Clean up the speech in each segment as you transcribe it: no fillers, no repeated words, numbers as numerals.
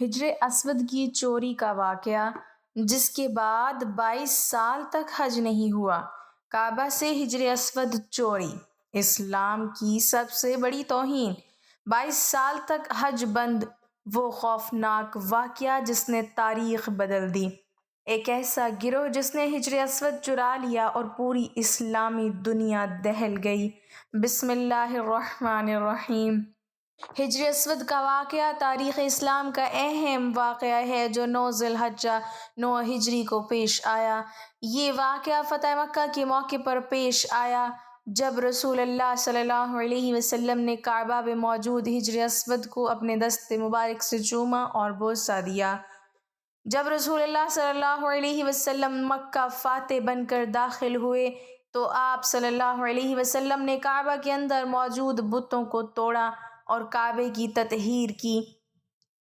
حجر اسود کی چوری کا واقعہ، جس کے بعد 22 سال تک حج نہیں ہوا۔ کعبہ سے حجر اسود چوری، اسلام کی سب سے بڑی توہین۔ 22 سال تک حج بند، وہ خوفناک واقعہ جس نے تاریخ بدل دی۔ ایک ایسا گروہ جس نے حجر اسود چرا لیا اور پوری اسلامی دنیا دہل گئی۔ بسم اللہ الرحمن الرحیم۔ حجر اسود کا واقعہ تاریخ اسلام کا اہم واقعہ ہے جو 9 ذی الحجہ 9 ہجری کو پیش آیا۔ یہ واقعہ فتح مکہ کے موقع پر پیش آیا جب رسول اللہ صلی اللہ علیہ وسلم نے کعبہ میں موجود حجر اسود کو اپنے دست مبارک سے چوما اور بوسہ دیا۔ جب رسول اللہ صلی اللہ علیہ وسلم مکہ فاتح بن کر داخل ہوئے تو آپ صلی اللہ علیہ وسلم نے کعبہ کے اندر موجود بتوں کو توڑا اور کعبے کی تطہیر کی۔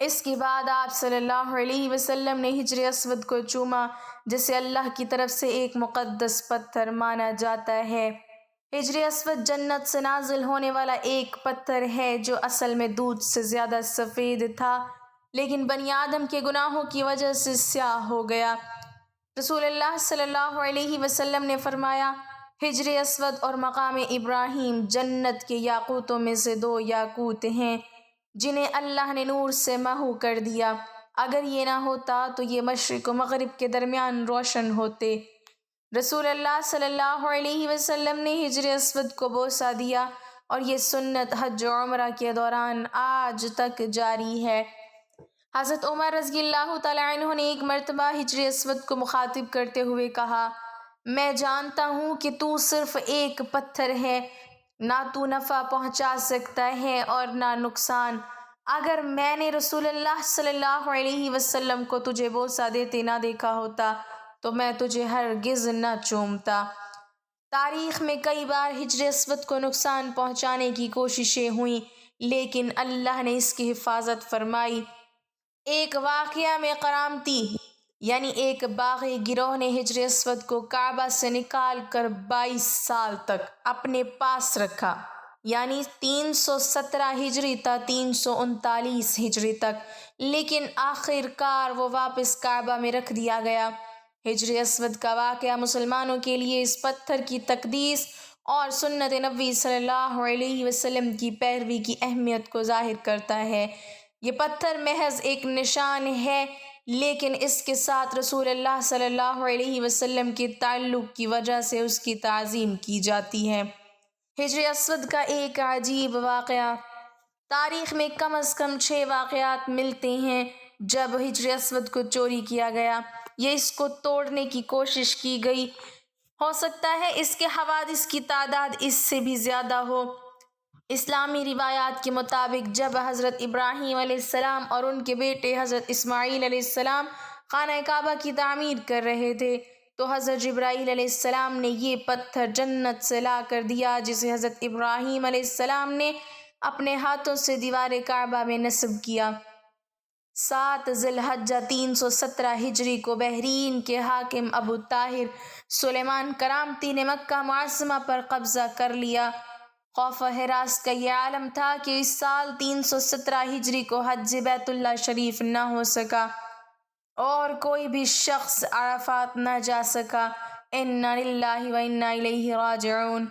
اس کے بعد آپ صلی اللہ علیہ وسلم نے حجر اسود کو چوما، جسے اللہ کی طرف سے ایک مقدس پتھر مانا جاتا ہے۔ حجر اسود جنت سے نازل ہونے والا ایک پتھر ہے جو اصل میں دودھ سے زیادہ سفید تھا، لیکن بنی آدم کے گناہوں کی وجہ سے سیاہ ہو گیا۔ رسول اللہ صلی اللہ علیہ وسلم نے فرمایا، حجر اسود اور مقام ابراہیم جنت کے یاقوتوں میں سے 2 یاقوت ہیں جنہیں اللہ نے نور سے محو کر دیا۔ اگر یہ نہ ہوتا تو یہ مشرق و مغرب کے درمیان روشن ہوتے۔ رسول اللہ صلی اللہ علیہ وسلم نے حجر اسود کو بوسہ دیا اور یہ سنت حج و عمرہ کے دوران آج تک جاری ہے۔ حضرت عمر رضی اللہ تعالیٰ عنہ نے ایک مرتبہ حجر اسود کو مخاطب کرتے ہوئے کہا، میں جانتا ہوں کہ تو صرف ایک پتھر ہے، نہ تو نفع پہنچا سکتا ہے اور نہ نقصان۔ اگر میں نے رسول اللہ صلی اللہ علیہ وسلم کو تجھے بوسہ دیتے نہ دیکھا ہوتا تو میں تجھے ہرگز نہ چومتا۔ تاریخ میں کئی بار حجر اسود کو نقصان پہنچانے کی کوششیں ہوئیں، لیکن اللہ نے اس کی حفاظت فرمائی۔ ایک واقعہ میں قرامتی یعنی ایک باغی گروہ نے حجر اسود کو کعبہ سے نکال کر 22 سال تک اپنے پاس رکھا، یعنی 317 ہجری تا 339 ہجری تک، لیکن آخر کار وہ واپس کعبہ میں رکھ دیا گیا۔ حجر اسود کا واقعہ مسلمانوں کے لیے اس پتھر کی تقدیس اور سنت نبوی صلی اللہ علیہ وسلم کی پیروی کی اہمیت کو ظاہر کرتا ہے۔ یہ پتھر محض ایک نشان ہے، لیکن اس کے ساتھ رسول اللہ صلی اللہ علیہ وسلم کے تعلق کی وجہ سے اس کی تعظیم کی جاتی ہے۔ حجر اسود کا ایک عجیب واقعہ۔ تاریخ میں کم از کم 6 واقعات ملتے ہیں جب حجر اسود کو چوری کیا گیا یا اس کو توڑنے کی کوشش کی گئی۔ ہو سکتا ہے اس کے حوادث کی تعداد اس سے بھی زیادہ ہو۔ اسلامی روایات کے مطابق جب حضرت ابراہیم علیہ السلام اور ان کے بیٹے حضرت اسماعیل علیہ السلام خانہ کعبہ کی تعمیر کر رہے تھے تو حضرت جبرائیل علیہ السلام نے یہ پتھر جنت سے لا کر دیا، جسے حضرت ابراہیم علیہ السلام نے اپنے ہاتھوں سے دیوار کعبہ میں نصب کیا۔ 7 ذی الحجہ 317 ہجری کو بحرین کے حاکم ابو طاہر سلیمان کرامتی نے مکہ معظمہ پر قبضہ کر لیا۔ خوف و ہراس کا یہ عالم تھا کہ اس سال 317 ہجری کو حج بیت اللہ شریف نہ ہو سکا اور کوئی بھی شخص عرفات نہ جا سکا۔ انا للہ و انا الیہ راجعون۔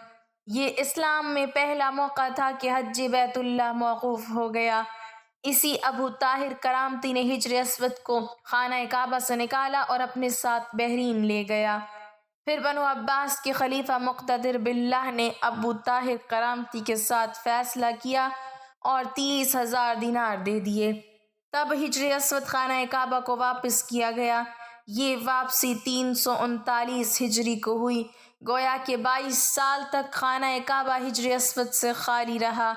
یہ اسلام میں پہلا موقع تھا کہ حج بیت اللہ موقوف ہو گیا۔ اسی ابو طاہر کرامتی نے حجر اسود کو خانہ کعبہ سے نکالا اور اپنے ساتھ بحرین لے گیا۔ پھر بنو عباس کے خلیفہ مقتدر باللہ نے ابو طاہر کرامتی کے ساتھ فیصلہ کیا اور 30,000 دینار دے دیے۔ تب حجر اسود خانہ کعبہ کو واپس کیا گیا۔ یہ واپسی 339 ہجری کو ہوئی، گویا کہ 22 سال تک خانہ کعبہ حجر اسود سے خالی رہا۔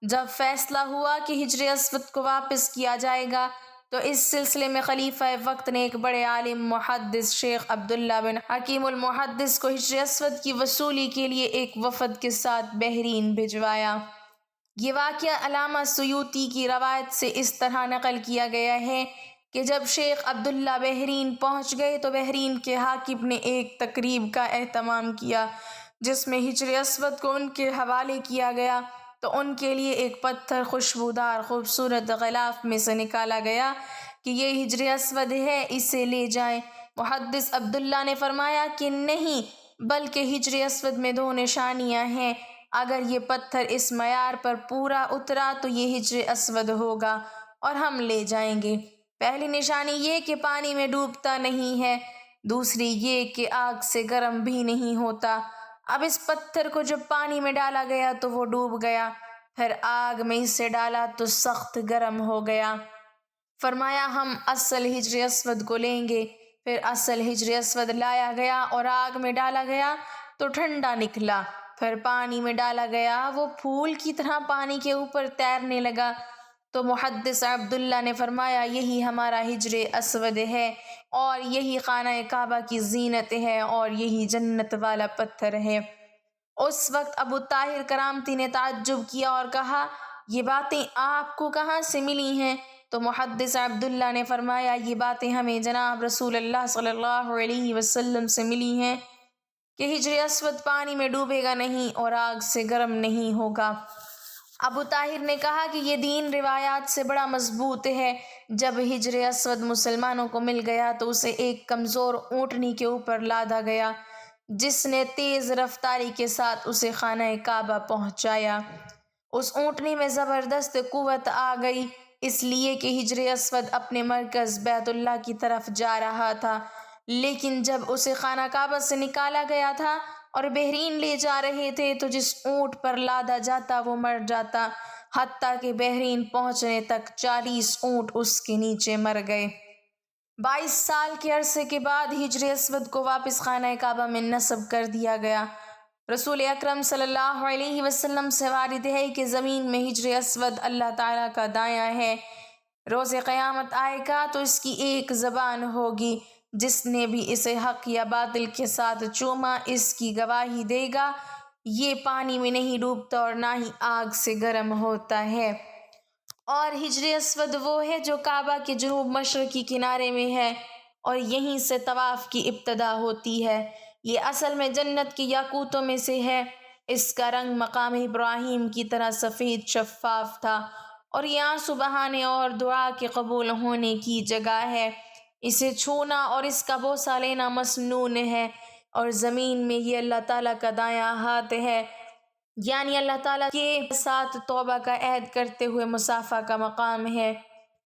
جب فیصلہ ہوا کہ حجر اسود کو واپس کیا جائے گا تو اس سلسلے میں خلیفہ وقت نے ایک بڑے عالم محدث شیخ عبداللہ بن حکیم المحدث کو حجر اسود کی وصولی کے لیے ایک وفد کے ساتھ بحرین بھجوایا۔ یہ واقعہ علامہ سیوطی کی روایت سے اس طرح نقل کیا گیا ہے کہ جب شیخ عبداللہ بحرین پہنچ گئے تو بحرین کے حاکم نے ایک تقریب کا اہتمام کیا جس میں حجر اسود کو ان کے حوالے کیا گیا، تو ان کے لیے ایک پتھر خوشبودار خوبصورت غلاف میں سے نکالا گیا کہ یہ حجر اسود ہے، اسے لے جائیں۔ محدث عبداللہ نے فرمایا کہ نہیں، بلکہ حجر اسود میں 2 نشانیاں ہیں، اگر یہ پتھر اس معیار پر پورا اترا تو یہ حجر اسود ہوگا اور ہم لے جائیں گے۔ پہلی نشانی یہ کہ پانی میں ڈوبتا نہیں ہے، دوسری یہ کہ آگ سے گرم بھی نہیں ہوتا۔ اب اس پتھر کو جب پانی میں ڈالا گیا تو وہ ڈوب گیا، پھر آگ میں اسے ڈالا تو سخت گرم ہو گیا۔ فرمایا ہم اصل حجر اسود کو لیں گے۔ پھر اصل حجر اسود لایا گیا اور آگ میں ڈالا گیا تو ٹھنڈا نکلا، پھر پانی میں ڈالا گیا، وہ پھول کی طرح پانی کے اوپر تیرنے لگا۔ تو محدث عبداللہ نے فرمایا یہی ہمارا حجر اسود ہے اور یہی خانہ کعبہ کی زینت ہے اور یہی جنت والا پتھر ہے۔ اس وقت ابو طاہر کرامتی نے تعجب کیا اور کہا یہ باتیں آپ کو کہاں سے ملی ہیں؟ تو محدث عبداللہ نے فرمایا یہ باتیں ہمیں جناب رسول اللہ صلی اللہ علیہ وسلم سے ملی ہیں کہ حجر اسود پانی میں ڈوبے گا نہیں اور آگ سے گرم نہیں ہوگا۔ ابو طاہر نے کہا کہ یہ دین روایات سے بڑا مضبوط ہے۔ جب حجر اسود مسلمانوں کو مل گیا تو اسے ایک کمزور اونٹنی کے اوپر لادا گیا، جس نے تیز رفتاری کے ساتھ اسے خانہ کعبہ پہنچایا۔ اس اونٹنی میں زبردست قوت آ گئی، اس لیے کہ حجر اسود اپنے مرکز بیت اللہ کی طرف جا رہا تھا، لیکن جب اسے خانہ کعبہ سے نکالا گیا تھا اور بحرین لے جا رہے تھے تو جس اونٹ پر لادا جاتا وہ مر جاتا، حتیٰ کہ بحرین پہنچنے تک 40 اونٹ اس کے نیچے مر گئے۔ 22 سال کے عرصے کے بعد حجر اسود کو واپس خانہ کعبہ میں نصب کر دیا گیا۔ رسول اکرم صلی اللہ علیہ وسلم سے وارد ہے کہ زمین میں حجر اسود اللہ تعالیٰ کا دایاں ہے، روز قیامت آئے گا تو اس کی ایک زبان ہوگی، جس نے بھی اسے حق یا باطل کے ساتھ چوما اس کی گواہی دے گا یہ پانی میں نہیں ڈوبتا اور نہ ہی آگ سے گرم ہوتا ہے۔ اور حجر اسود وہ ہے جو کعبہ کے جنوب مشرقی کنارے میں ہے اور یہیں سے طواف کی ابتدا ہوتی ہے۔ یہ اصل میں جنت کے یاقوتوں میں سے ہے، اس کا رنگ مقام ابراہیم کی طرح سفید شفاف تھا اور یہ آنسو بہانے اور دعا کے قبول ہونے کی جگہ ہے۔ اسے چھونا اور اس کا بوسہ لینا مسنون ہے، اور زمین میں یہ اللہ تعالیٰ کا دایاں ہاتھ ہے، یعنی اللہ تعالیٰ کے ساتھ توبہ کا عہد کرتے ہوئے مصافحہ کا مقام ہے۔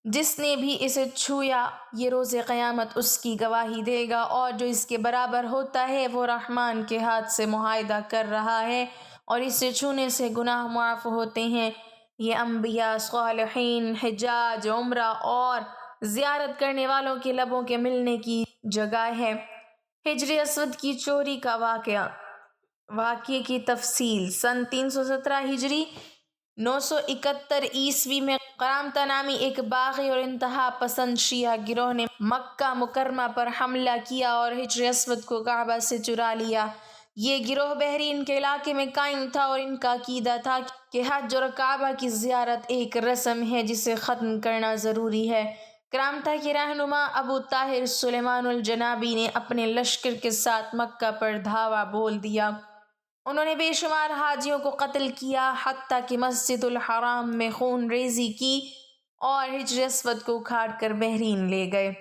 جس نے بھی اسے چھویا یہ روز قیامت اس کی گواہی دے گا، اور جو اس کے برابر ہوتا ہے وہ رحمان کے ہاتھ سے معاہدہ کر رہا ہے اور اسے چھونے سے گناہ معاف ہوتے ہیں۔ یہ انبیاء، صالحین، حجاج، عمرہ اور زیارت کرنے والوں کے لبوں کے ملنے کی جگہ ہے۔ حجر اسود کی چوری کا واقعے کی تفصیل۔ سن 317 ہجری 971 عیسوی میں قرامطہ نامی ایک باغی اور انتہا پسند شیعہ گروہ نے مکہ مکرمہ پر حملہ کیا اور حجر اسود کو کعبہ سے چرا لیا۔ یہ گروہ بحرین کے علاقے میں قائم تھا اور ان کا عقیدہ تھا کہ حج اور کعبہ کی زیارت ایک رسم ہے جسے ختم کرنا ضروری ہے۔ کرامتہ کے رہنما ابو طاہر سلیمان الجنابی نے اپنے لشکر کے ساتھ مکہ پر دھاوا بول دیا۔ انہوں نے بے شمار حاجیوں کو قتل کیا، حتیٰ کہ مسجد الحرام میں خون ریزی کی اور حجر اسود کو اکھاڑ کر بحرین لے گئے۔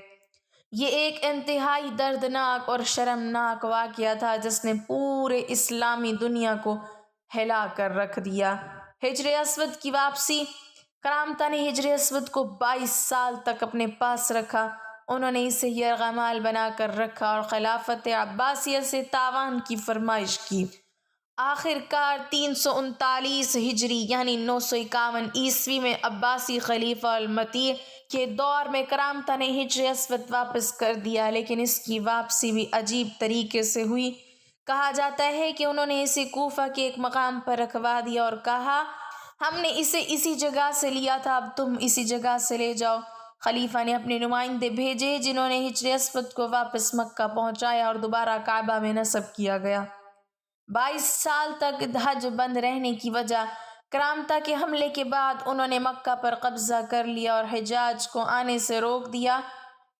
یہ ایک انتہائی دردناک اور شرمناک واقعہ تھا جس نے پورے اسلامی دنیا کو ہلا کر رکھ دیا۔ حجر اسود کی واپسی۔ کرامتہ نے حجر اسود کو 22 سال تک اپنے پاس رکھا۔ انہوں نے اسے یرغمال بنا کر رکھا اور خلافت عباسیہ سے تاوان کی فرمائش کی۔ آخر کار 339 ہجری یعنی 951 عیسوی میں عباسی خلیفہ المطیع کے دور میں کرامتہ نے حجر اسود واپس کر دیا، لیکن اس کی واپسی بھی عجیب طریقے سے ہوئی۔ کہا جاتا ہے کہ انہوں نے اسے کوفہ کے ایک مقام پر رکھوا دیا اور کہا ہم نے اسے اسی جگہ سے لیا تھا، اب تم اسی جگہ سے لے جاؤ۔ خلیفہ نے اپنے نمائندے بھیجے جنہوں نے حجر اسود کو واپس مکہ پہنچایا اور دوبارہ کعبہ میں نصب کیا گیا۔ 22 سال تک حج بند رہنے کی وجہ۔ کرامتہ کے حملے کے بعد انہوں نے مکہ پر قبضہ کر لیا اور حجاج کو آنے سے روک دیا۔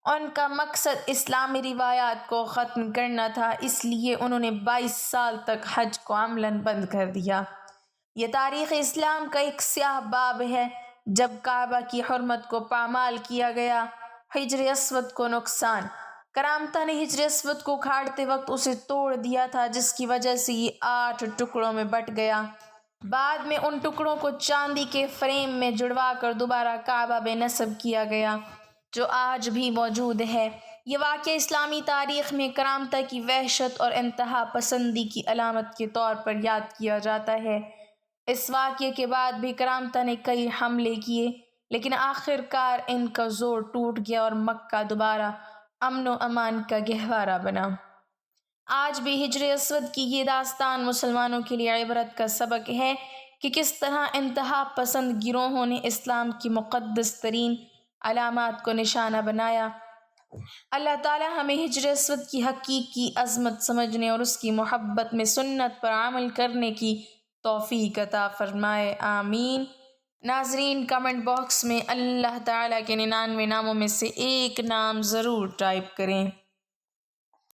ان کا مقصد اسلامی روایات کو ختم کرنا تھا، اس لیے انہوں نے 22 سال تک حج کو عملاً بند کر دیا۔ یہ تاریخ اسلام کا ایک سیاہ باب ہے۔ جب کعبہ کی حرمت کو پامال کیا گیا، ہجر اسود کو نقصان۔ کرامتہ نے ہجر اسود کو کاٹتے وقت اسے توڑ دیا تھا، جس کی وجہ سے یہ 8 ٹکڑوں میں بٹ گیا۔ بعد میں ان ٹکڑوں کو چاندی کے فریم میں جڑوا کر دوبارہ کعبہ میں نصب کیا گیا، جو آج بھی موجود ہے۔ یہ واقعہ اسلامی تاریخ میں کرامتہ کی وحشت اور انتہا پسندی کی علامت کے طور پر یاد کیا جاتا ہے۔ اس واقعے کے بعد بھی کرامتہ نے کئی حملے کیے، لیکن آخر کار ان کا زور ٹوٹ گیا اور مکہ دوبارہ امن و امان کا گہوارہ بنا۔ آج بھی ہجر اسود کی یہ داستان مسلمانوں کے لیے عبرت کا سبق ہے کہ کس طرح انتہا پسند گروہوں نے اسلام کی مقدس ترین علامات کو نشانہ بنایا۔ اللہ تعالی ہمیں ہجر اسود کی حقیقی عظمت سمجھنے اور اس کی محبت میں سنت پر عمل کرنے کی توفیق عطا فرمائے، آمین۔ ناظرین، کمنٹ باکس میں اللہ تعالیٰ کے 99 ناموں میں سے ایک نام ضرور ٹائپ کریں۔